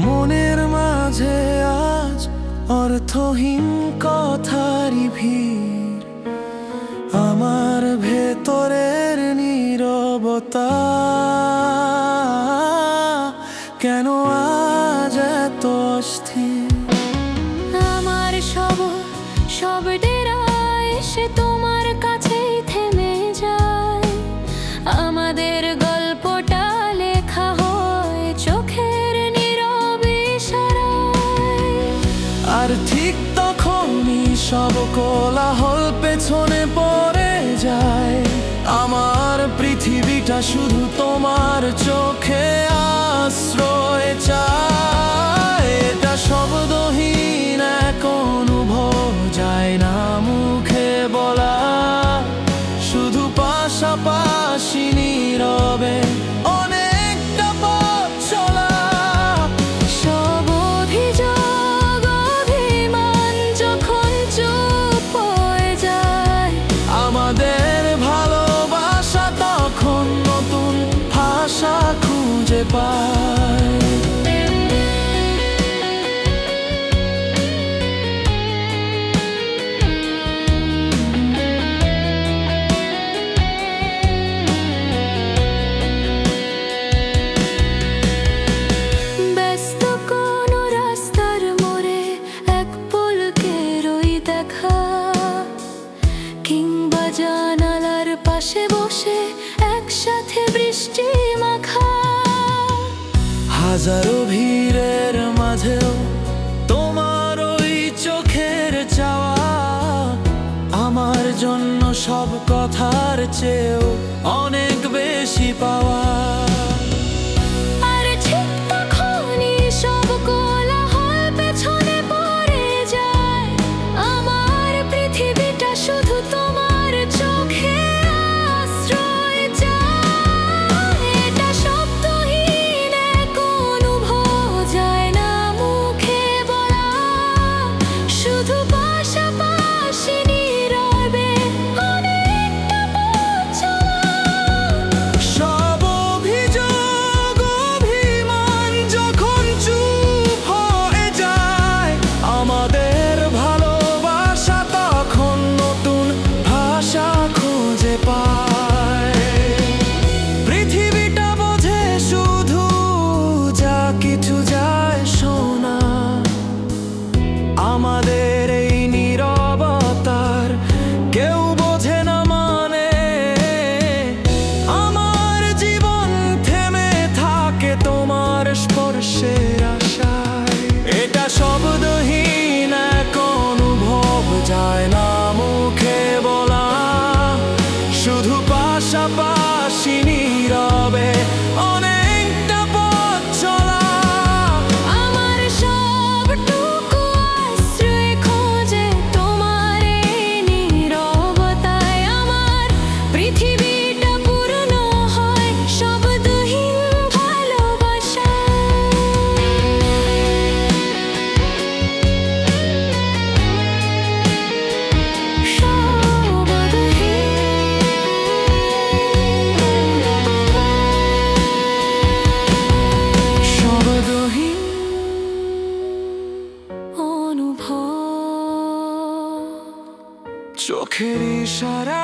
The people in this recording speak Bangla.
মনের মাঝে আজ অর্থহীন কথারই ভিড়, আমার ভেতরের নীরবতা কেন আজ এত অস্থির। আমার সব ডেরা এসে তোমার কাছেই থেমে যায়। আমাদের গল্পটা লেখা হয় চোখের নীরব ইশারায়। আর ঠিক তখনই সব কোলাহল পেছনে পড়ে যায়। আমার পৃথিবীটা শুধু তোমার চোখে আশ্রয় চায়। এটা শব্দহীন এক অনুভব, যায় না মুখে বলা, শুধু পাশাপাশি নীরবে অনেকটা পথ চলা। সব অভিযোগ অভিমান যখন চুপ হয়ে যায়, আমাদের ভালোবাসা তখন নতুন ভাষা খুঁজে পায়। ব্যস্ত কোনো রাস্তার মোড়ে এক পলকের ওই দেখা, কিংবা জানালার পাশে বসে একসাথে বৃষ্টি মাখা। হাজারো ভিড়ের মাঝেও তোমার ওই চোখের চাওয়া, আমার জন্য সব কথার চেয়েও অনেক বেশি পাওয়া। আর ঠিক তখনই সব কোলাহল পেছনে পড়ে যায়। আমার পৃথিবীটা শুধু তোমার চোখে আশ্রয় চায়। এটা শব্দহীন এক অনুভব, যায় না মুখে বলা, শুধু পাশাপাশি নীরবে অনেকটা পথ চলা। সব অভিযোগ অভিমান যখন চুপ হয়ে যায়, আমাদের ভালোবাসা তখন নতুন ভাষা খুঁজে পায়। পৃথিবীটা বোঝে শুধু যা কিছু যায় শোনা, আমাদের এই নীরবতার কেউ বোঝে না মানে। আমার জীবন থেমে থাকে তোমার স্পর্শের আশায়। এটা শব্দহীন এক অনুভব, যায় না মুখে বলা, শুধু পাশাপাশি নীরবে অনেকটা পথ চলা। আমার সবটুকু আশ্রয় খোঁজে তোমার এই নীরবতায়। আমার পৃথিবীটা পূর্ণ হয় শব্দহীন ভালোবাসায়। শব্দহীন অনুভব, চোখের ইশারা